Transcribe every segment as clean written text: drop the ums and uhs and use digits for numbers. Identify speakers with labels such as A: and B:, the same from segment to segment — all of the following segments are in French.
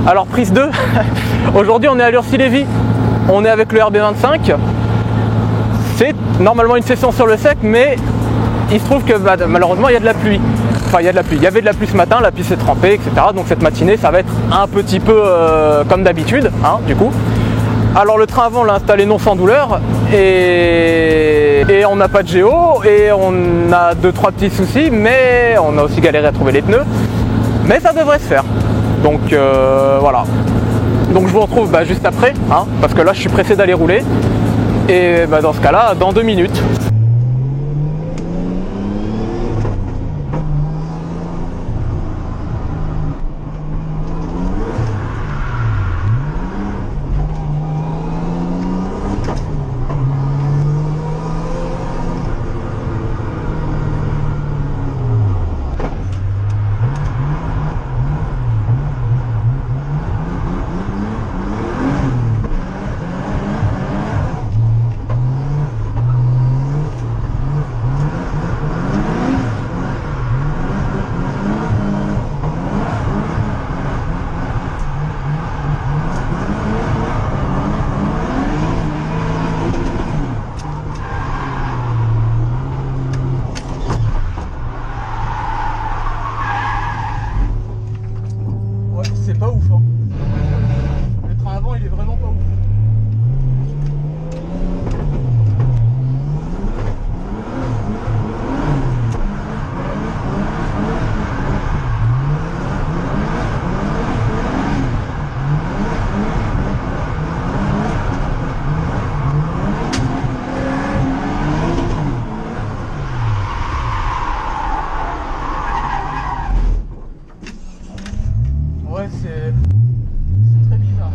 A: Alors prise 2, aujourd'hui on est à Lurcy-Lévis, on est avec le RB25. C'est normalement une session sur le sec, mais il se trouve que malheureusement il y a de la pluie. Enfin il y a de la pluie, il y avait de la pluie ce matin, la piste s'est trempée, etc. Donc cette matinée ça va être un petit peu comme d'habitude, hein, du coup. Alors le train avant on l'a installé non sans douleur et on n'a pas de géo et on a 2-3 petits soucis, mais on a aussi galéré à trouver les pneus. Mais ça devrait se faire. Donc voilà. Donc je vous retrouve juste après, hein, parce que là je suis pressé d'aller rouler. Et dans ce cas-là, dans 2 minutes. C'est pas ouf, hein. Le train avant il est vraiment pas ouf. Ouais, c'est très bizarre.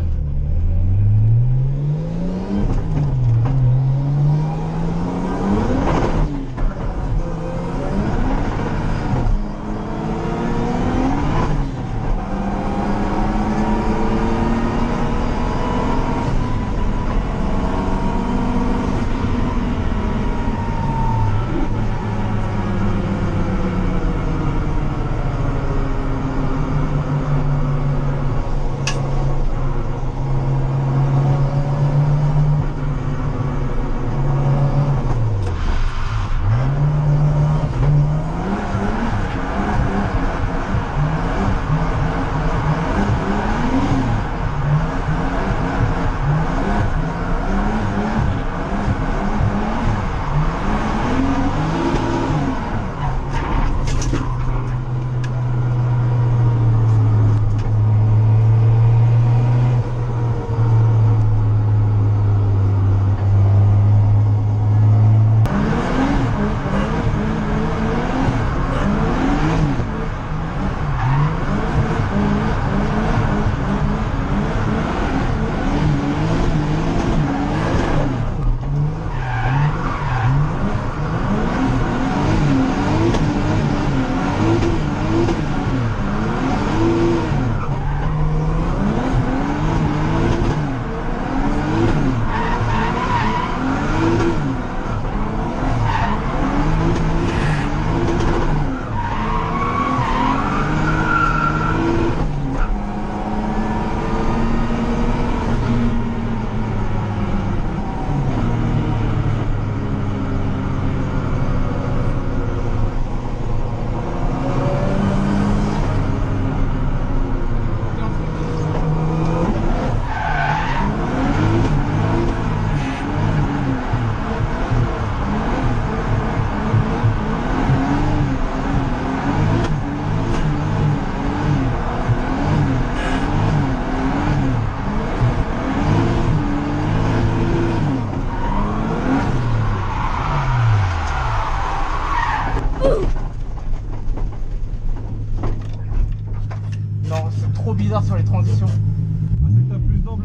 A: Non, c'est trop bizarre sur les transitions.
B: Ah, c'est que t'as plus d'angle.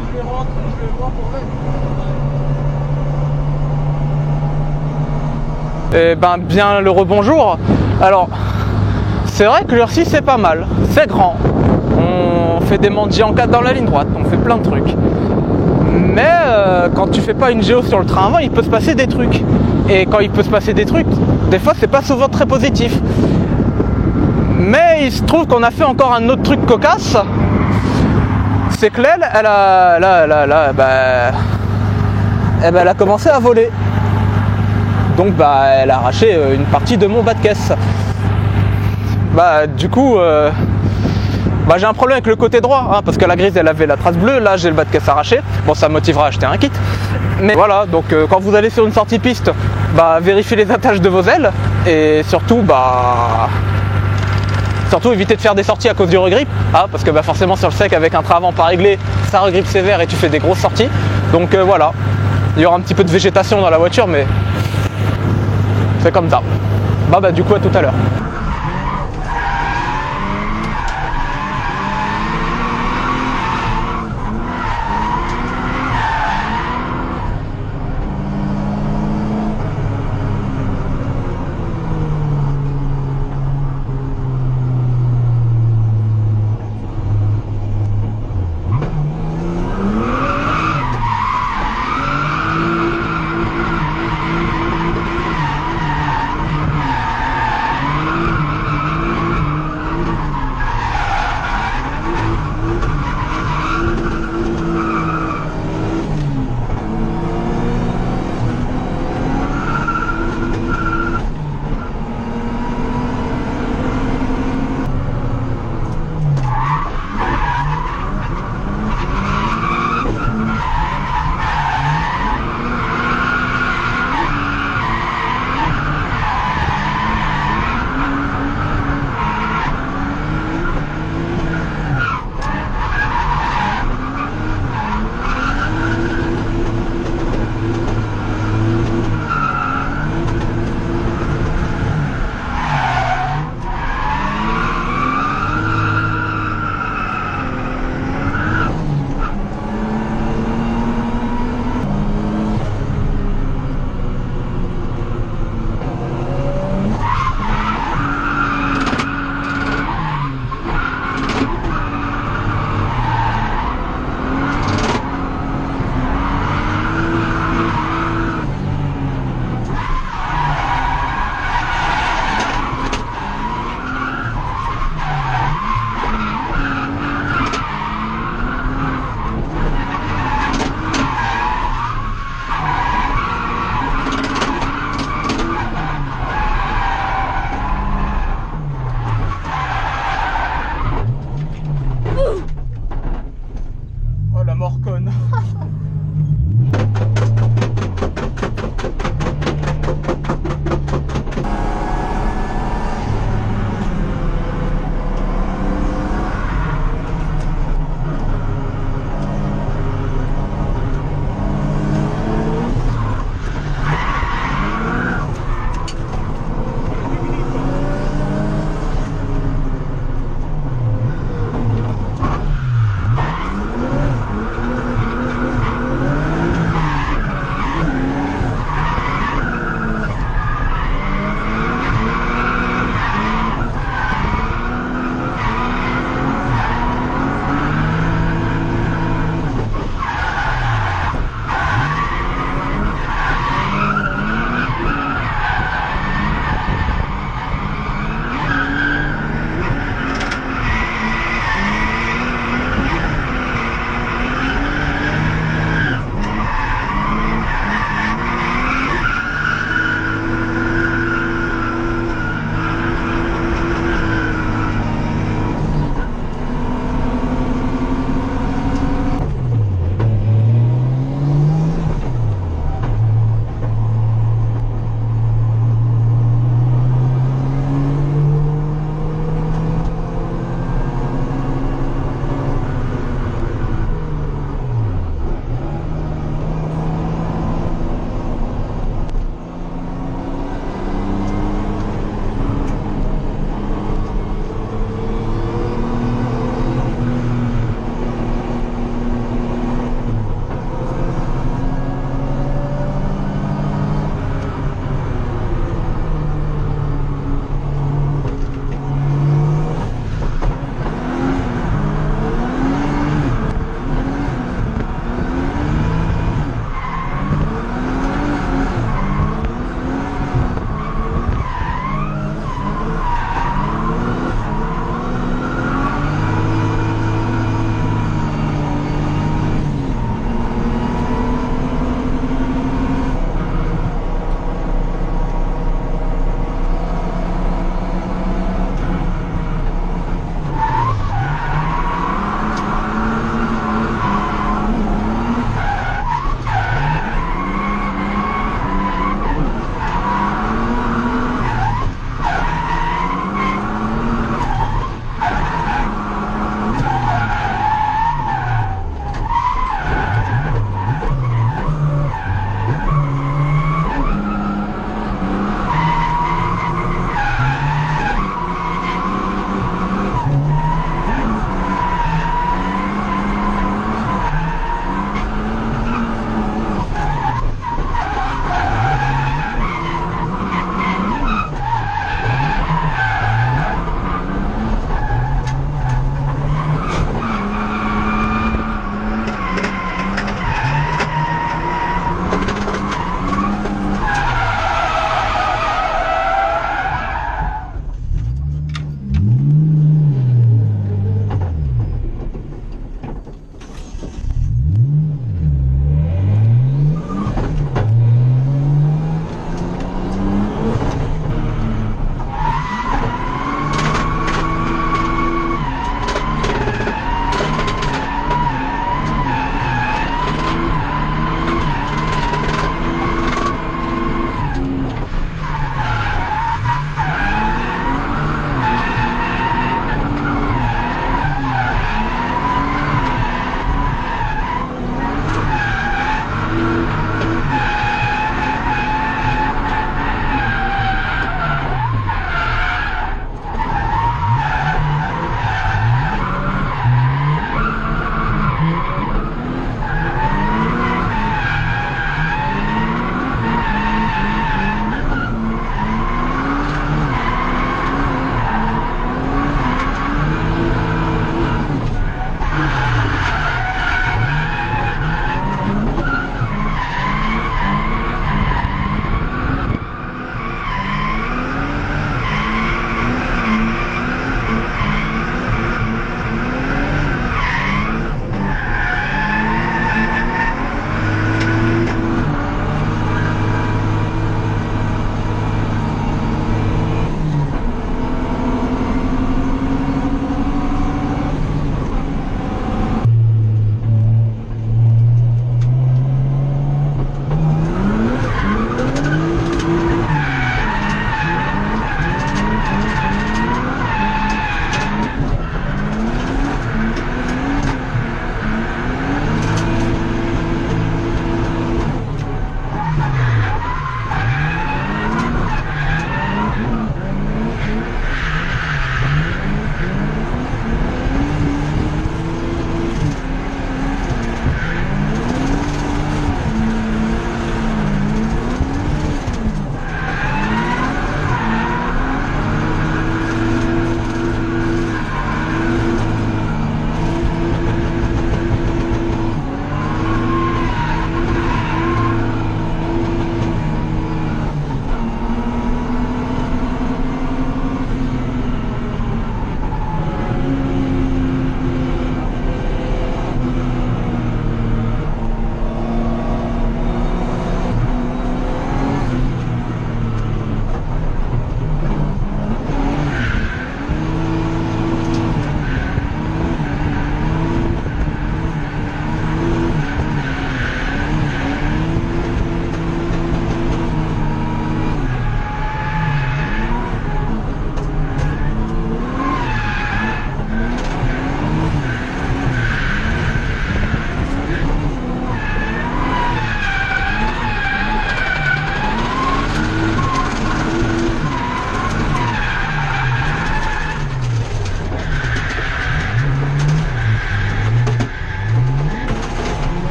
B: Je vais rentrer, je vais voir pour
A: Eh ben, bien le rebonjour. Alors, c'est vrai que l'Ursi c'est pas mal, c'est grand. On fait des mendiers en 4 dans la ligne droite, on fait plein de trucs. Mais quand tu fais pas une géo sur le train avant, il peut se passer des trucs. Et quand il peut se passer des trucs, des fois c'est pas souvent très positif. Mais il se trouve qu'on a fait encore un autre truc cocasse. C'est que l'aile, elle a commencé à voler. Donc elle a arraché une partie de mon bas de caisse. Du coup, j'ai un problème avec le côté droit, hein, parce que la grise elle avait la trace bleue, là j'ai le bas de caisse arraché. Bon, ça me motivera à acheter un kit. Mais voilà, donc quand vous allez sur une sortie piste, vérifiez les attaches de vos ailes et surtout évitez de faire des sorties à cause du regrip, hein, parce que forcément sur le sec avec un train avant pas réglé, ça regrippe sévère et tu fais des grosses sorties. Donc voilà, il y aura un petit peu de végétation dans la voiture, mais c'est comme ça. Du coup à tout à l'heure.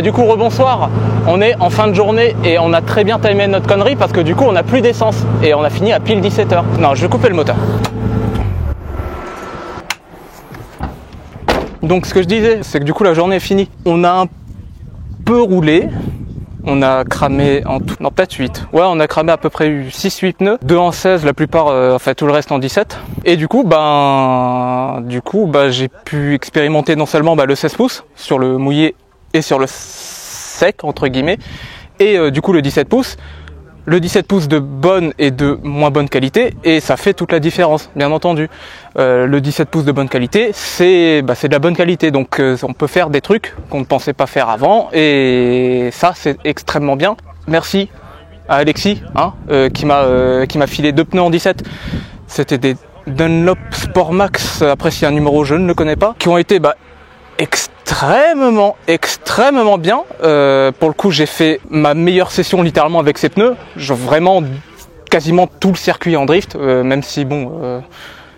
A: Du coup rebonsoir, on est en fin de journée et on a très bien timé notre connerie parce que du coup on n'a plus d'essence et on a fini à pile 17h. Non, je vais couper le moteur. Donc ce que je disais, c'est que du coup la journée est finie. On a un peu roulé, on a cramé en tout, non peut-être 8. Ouais, on a cramé à peu près 6-8 pneus, 2 en 16, la plupart, enfin tout le reste en 17. Et du coup, j'ai pu expérimenter non seulement le 16 pouces sur le mouillé et sur le sec entre guillemets, et du coup le 17 pouces. Le 17 pouces de bonne et de moins bonne qualité, et ça fait toute la différence, bien entendu. Le 17 pouces de bonne qualité, c'est de la bonne qualité, donc on peut faire des trucs qu'on ne pensait pas faire avant, et ça c'est extrêmement bien. Merci à Alexis, qui m'a filé 2 pneus en 17. C'était des Dunlop Sport Max, après s'il y a un numéro je ne le connais pas, qui ont été extrêmement bien. Pour le coup, j'ai fait ma meilleure session littéralement avec ces pneus. Vraiment quasiment tout le circuit en drift, même si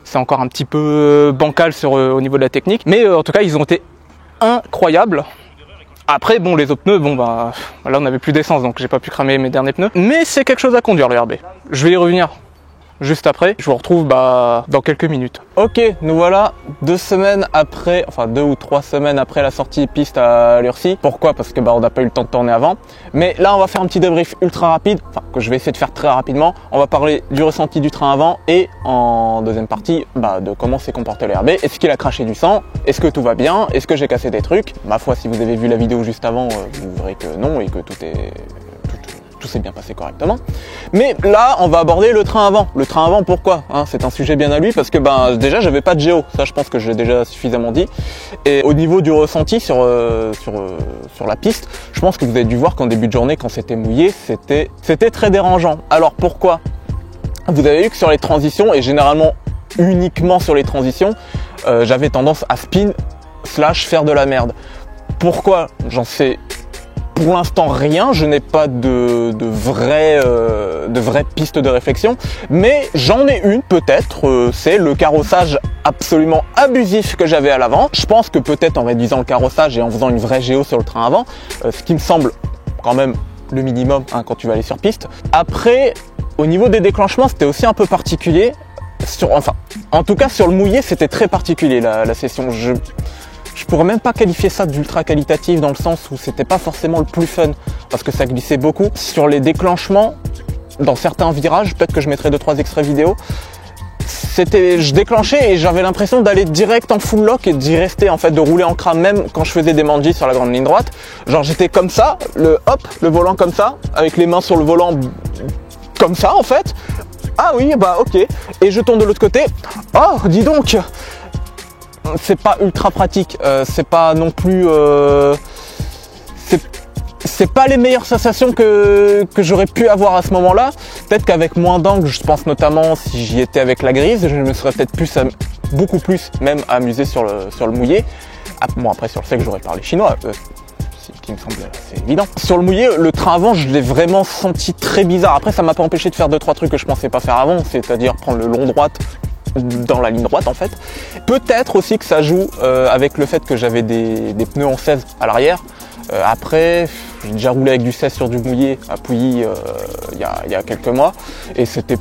A: c'est encore un petit peu bancal au niveau de la technique. Mais en tout cas, ils ont été incroyables. Après, les autres pneus, là on n'avait plus d'essence, donc j'ai pas pu cramer mes derniers pneus. Mais c'est quelque chose à conduire le RB. Je vais y revenir juste après, je vous retrouve dans quelques minutes. Ok, nous voilà 2 semaines après, enfin 2 ou 3 semaines après la sortie piste à Lurcy. Pourquoi? Parce que on n'a pas eu le temps de tourner avant. Mais là on va faire un petit débrief ultra rapide, que je vais essayer de faire très rapidement. On va parler du ressenti du train avant et en deuxième partie de comment s'est comporté le RB. Est-ce qu'il a craché du sang? Est-ce que tout va bien? Est-ce que j'ai cassé des trucs? Ma foi, si vous avez vu la vidéo juste avant, vous verrez que non et que tout s'est bien passé correctement. Mais là, on va aborder le train avant. Le train avant, pourquoi? C'est un sujet bien à lui parce que déjà, j'avais pas de géo. Ça, je pense que je l'ai déjà suffisamment dit. Et au niveau du ressenti sur la piste, je pense que vous avez dû voir qu'en début de journée, quand c'était mouillé, c'était très dérangeant. Alors pourquoi? Vous avez vu que sur les transitions, et généralement uniquement sur les transitions, j'avais tendance à spin / faire de la merde. Pourquoi? J'en sais pour l'instant rien, je n'ai pas de vraie piste de réflexion, mais j'en ai une peut-être, c'est le carrossage absolument abusif que j'avais à l'avant. Je pense que peut-être en réduisant le carrossage et en faisant une vraie géo sur le train avant, ce qui me semble quand même le minimum quand tu vas aller sur piste. Après, au niveau des déclenchements, c'était aussi un peu particulier. En tout cas sur le mouillé, c'était très particulier la session. Je pourrais même pas qualifier ça d'ultra qualitatif dans le sens où c'était pas forcément le plus fun parce que ça glissait beaucoup. Sur les déclenchements, dans certains virages, peut-être que je mettrai 2-3 extraits vidéo, je déclenchais et j'avais l'impression d'aller direct en full lock et d'y rester de rouler en crame même quand je faisais des manjis sur la grande ligne droite. Genre j'étais comme ça, le volant comme ça, avec les mains sur le volant comme ça en fait. Ah oui, ok. Et je tourne de l'autre côté. Oh, dis donc! C'est pas ultra pratique, c'est pas non plus c'est pas les meilleures sensations que j'aurais pu avoir à ce moment-là. Peut-être qu'avec moins d'angle, je pense notamment si j'y étais avec la grise, je me serais peut-être beaucoup plus même amusé sur le mouillé. Après sur le sec j'aurais parlé chinois, ce qui me semble assez évident. Sur le mouillé, le train avant, je l'ai vraiment senti très bizarre. Après ça m'a pas empêché de faire 2-3 trucs que je pensais pas faire avant, c'est-à-dire prendre le long droite dans la ligne droite en fait. Peut-être aussi que ça joue avec le fait que j'avais des pneus en 16 à l'arrière. Après, j'ai déjà roulé avec du 16 sur du mouillé à Pouilly il y a quelques mois et c'était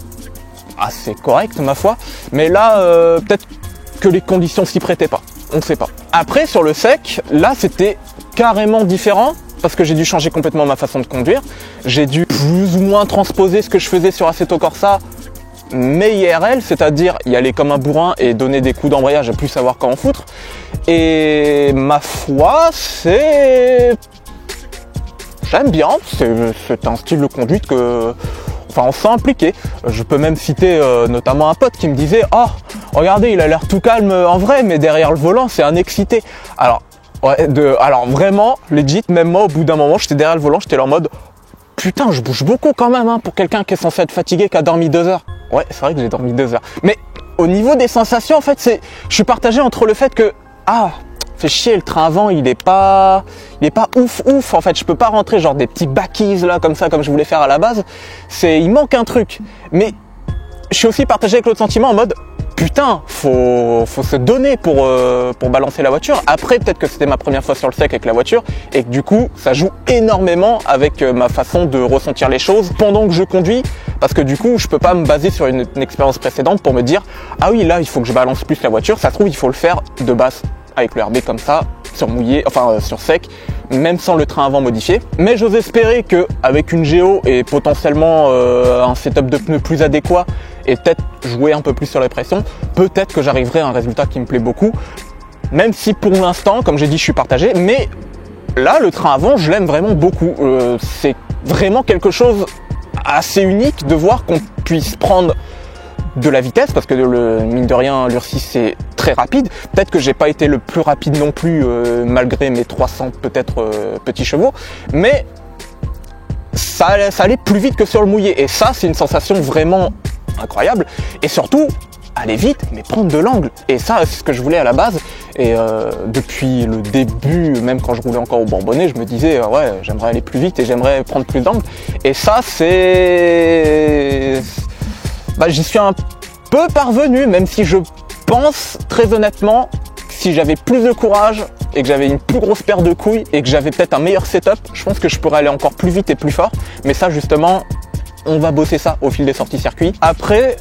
A: assez correct ma foi. Mais là, peut-être que les conditions s'y prêtaient pas. On ne sait pas. Après, sur le sec, là c'était carrément différent parce que j'ai dû changer complètement ma façon de conduire. J'ai dû plus ou moins transposer ce que je faisais sur Assetto Corsa mais IRL, c'est-à-dire y aller comme un bourrin et donner des coups d'embrayage à plus savoir quand en foutre. Et ma foi, j'aime bien, c'est un style de conduite on s'est impliqué. Je peux même citer notamment un pote qui me disait « Oh, regardez, il a l'air tout calme en vrai, mais derrière le volant, c'est un excité. » Alors vraiment, legit, même moi, au bout d'un moment, j'étais derrière le volant, j'étais là en mode « Putain, je bouge beaucoup quand même pour quelqu'un qui est censé être fatigué, qui a dormi 2 heures. » Ouais, c'est vrai que j'ai dormi 2 heures. Mais au niveau des sensations, en fait, je suis partagé entre le fait que fait chier, le train avant, il est pas ouf. En fait, je peux pas rentrer genre des petits backies là comme ça, comme je voulais faire à la base. Il manque un truc. Mais je suis aussi partagé avec l'autre sentiment en mode putain, faut se donner pour balancer la voiture. Après, peut-être que c'était ma première fois sur le sec avec la voiture et que du coup, ça joue énormément avec ma façon de ressentir les choses pendant que je conduis. Parce que du coup, je peux pas me baser sur une expérience précédente pour me dire ah oui, là, il faut que je balance plus la voiture. Ça se trouve, il faut le faire de base avec le RB comme ça, sur mouillé, enfin sur sec, même sans le train avant modifié. Mais j'ose espérer que avec une géo et potentiellement un setup de pneus plus adéquat et peut-être jouer un peu plus sur les pressions, peut-être que j'arriverai à un résultat qui me plaît beaucoup. Même si pour l'instant, comme j'ai dit, je suis partagé, mais là, le train avant, je l'aime vraiment beaucoup. C'est vraiment quelque chose assez unique de voir qu'on puisse prendre de la vitesse, parce que mine de rien, l'Ur6 c'est très rapide. Peut-être que j'ai pas été le plus rapide non plus, malgré mes 300 peut-être petits chevaux, mais ça allait plus vite que sur le mouillé. Et ça, c'est une sensation vraiment incroyable. Et surtout, aller vite, mais prendre de l'angle. Et ça, c'est ce que je voulais à la base. Et depuis le début, même quand je roulais encore au Bourbonnais, je me disais, ouais, j'aimerais aller plus vite et j'aimerais prendre plus d'angle. Et ça, c'est... j'y suis un peu parvenu, même si je pense, très honnêtement, si j'avais plus de courage et que j'avais une plus grosse paire de couilles et que j'avais peut-être un meilleur setup, je pense que je pourrais aller encore plus vite et plus fort. Mais ça, justement, on va bosser ça au fil des sorties circuit. Après,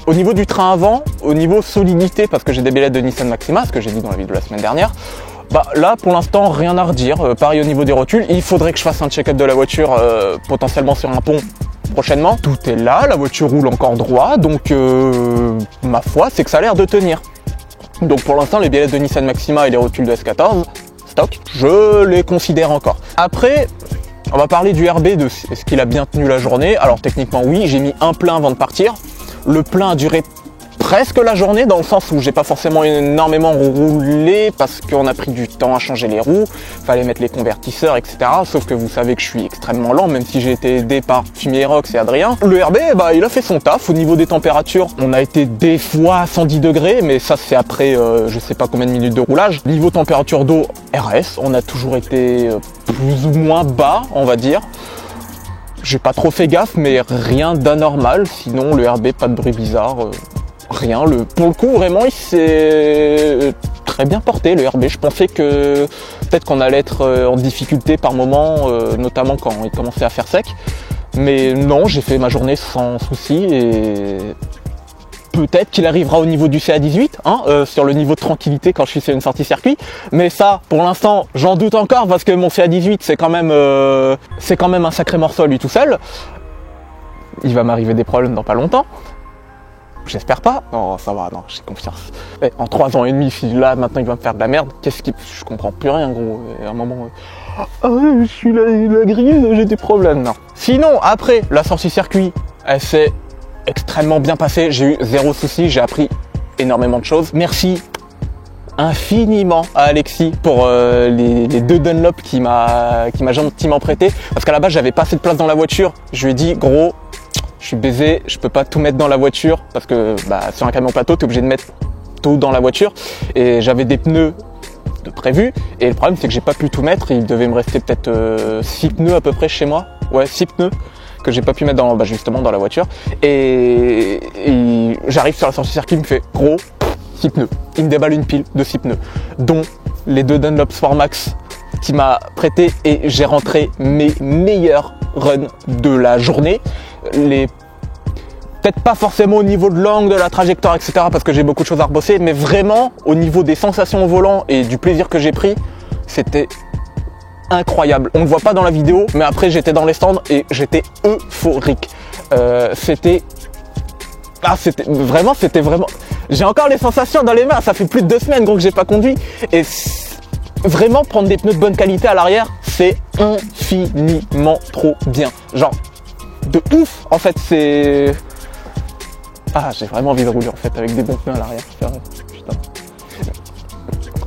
A: au niveau du train avant, au niveau solidité, parce que j'ai des billettes de Nissan Maxima, ce que j'ai dit dans la vidéo de la semaine dernière, là pour l'instant rien à redire. Pareil au niveau des rotules, il faudrait que je fasse un check-up de la voiture potentiellement sur un pont prochainement. Tout est là, la voiture roule encore droit, donc ma foi c'est que ça a l'air de tenir. Donc pour l'instant les billettes de Nissan Maxima et les rotules de S14 stock, je les considère encore. Après, on va parler du RB, de est-ce qu'il a bien tenu la journée. Alors techniquement oui, j'ai mis un plein avant de partir. Le plein a duré presque la journée, dans le sens où j'ai pas forcément énormément roulé parce qu'on a pris du temps à changer les roues, fallait mettre les convertisseurs, etc. Sauf que vous savez que je suis extrêmement lent, même si j'ai été aidé par Fumier Rox et Adrien. Le RB, il a fait son taf. Au niveau des températures, on a été des fois à 110 degrés, mais ça c'est après je sais pas combien de minutes de roulage. Niveau température d'eau, RS, on a toujours été plus ou moins bas, on va dire. J'ai pas trop fait gaffe, mais rien d'anormal. Sinon, le RB, pas de bruit bizarre, rien. Pour le coup, vraiment, il s'est très bien porté, le RB. Je pensais que peut-être qu'on allait être en difficulté par moment, notamment quand il commençait à faire sec. Mais non, j'ai fait ma journée sans souci et peut-être qu'il arrivera au niveau du CA18, sur le niveau de tranquillité quand je suis sur une sortie circuit. Mais ça, pour l'instant, j'en doute encore parce que mon CA18, c'est quand même un sacré morceau lui tout seul. Il va m'arriver des problèmes dans pas longtemps. J'espère pas. Non, ça va, non, j'ai confiance. Et en 3 ans et demi, si là, maintenant, il va me faire de la merde, je comprends plus rien, gros. Et à un moment, je suis la grilleuse, j'ai des problèmes, non. Sinon, après, la sortie circuit, elle s'est extrêmement bien passé, j'ai eu 0 souci, j'ai appris énormément de choses. Merci infiniment à Alexis pour les 2 Dunlop qui m'a gentiment prêté, parce qu'à la base j'avais pas assez de place dans la voiture. Je lui ai dit gros, je suis baisé, je peux pas tout mettre dans la voiture parce que sur un camion plateau t'es obligé de mettre tout dans la voiture et j'avais des pneus de prévu et le problème c'est que j'ai pas pu tout mettre. Il devait me rester peut-être 6 pneus à peu près chez moi, 6 pneus que j'ai pas pu mettre justement dans la voiture et j'arrive sur la sortie circuit, il me fait gros 6 pneus, il me déballe une pile de 6 pneus dont les 2 Dunlop Sportmax qui m'a prêté et j'ai rentré mes meilleurs runs de la journée. Peut-être pas forcément au niveau de l'angle, de la trajectoire, etc. parce que j'ai beaucoup de choses à rebosser, mais vraiment au niveau des sensations au volant et du plaisir que j'ai pris, c'était incroyable. On ne le voit pas dans la vidéo, mais après j'étais dans les stands et j'étais euphorique. C'était vraiment... J'ai encore les sensations dans les mains, ça fait plus de 2 semaines gros que j'ai pas conduit. Et vraiment prendre des pneus de bonne qualité à l'arrière, c'est infiniment trop bien. Genre, de ouf en fait, c'est... j'ai vraiment envie de rouler en fait avec des bons pneus à l'arrière. Putain.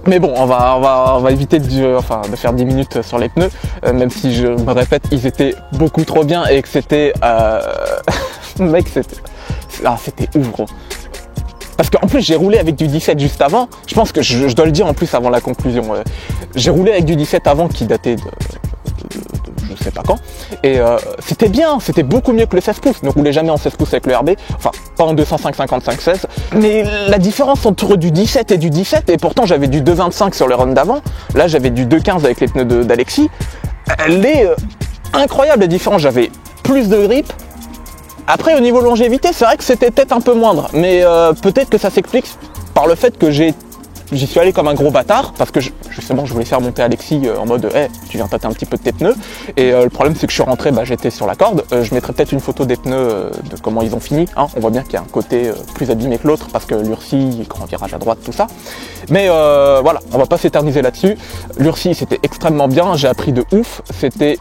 A: Mais bon, on va éviter de faire 10 minutes sur les pneus, même si je me répète, ils étaient beaucoup trop bien et que c'était... Mec, c'était ouf gros. Parce qu'en plus j'ai roulé avec du 17 juste avant, je pense que je dois le dire en plus avant la conclusion. J'ai roulé avec du 17 avant qui datait de je sais pas quand, et c'était bien, c'était beaucoup mieux que le 16 pouces, ne roulez jamais en 16 pouces avec le RB, enfin pas en 205/55/16, mais la différence entre du 17 et du 17, et pourtant j'avais du 2,25 sur le run d'avant, là j'avais du 2,15 avec les pneus d'Alexis, elle est incroyable la différence, j'avais plus de grip. Après au niveau longévité, c'est vrai que c'était peut-être un peu moindre, mais peut-être que ça s'explique par le fait que j'y suis allé comme un gros bâtard, parce que justement je voulais faire monter Alexis en mode hey, tu viens tâter un petit peu de tes pneus, et le problème c'est que je suis rentré, j'étais sur la corde, je mettrai peut-être une photo des pneus de comment ils ont fini, hein. On voit bien qu'il y a un côté plus abîmé que l'autre, parce que l'Ursi, grand virage à droite, tout ça, mais voilà, on va pas s'éterniser là-dessus. L'Ursi c'était extrêmement bien, j'ai appris de ouf, c'était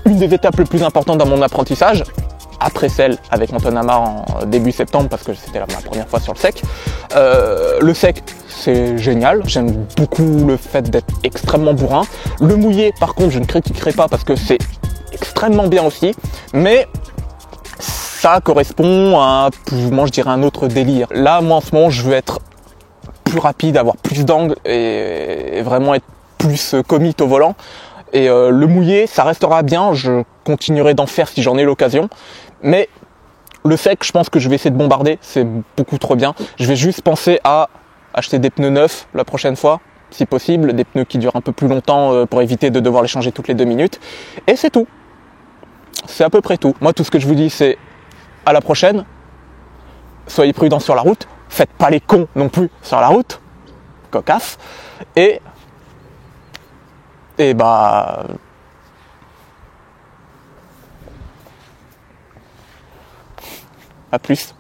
A: une des étapes les plus importantes dans mon apprentissage, après celle avec Anton Amar en début septembre parce que c'était ma première fois sur le sec. Le sec c'est génial, j'aime beaucoup le fait d'être extrêmement bourrin. Le mouillé par contre je ne critiquerai pas parce que c'est extrêmement bien aussi, mais ça correspond à plus ou moins je dirais un autre délire. Là moi en ce moment je veux être plus rapide, avoir plus d'angle et vraiment être plus commit au volant. Et le mouillé, ça restera bien, je continuerai d'en faire si j'en ai l'occasion. Mais le sec, je pense que je vais essayer de bombarder, c'est beaucoup trop bien. Je vais juste penser à acheter des pneus neufs la prochaine fois, si possible, des pneus qui durent un peu plus longtemps pour éviter de devoir les changer toutes les 2 minutes. Et c'est tout. C'est à peu près tout. Moi, tout ce que je vous dis, c'est à la prochaine. Soyez prudents sur la route. Faites pas les cons non plus sur la route. Cocasse. Et à plus.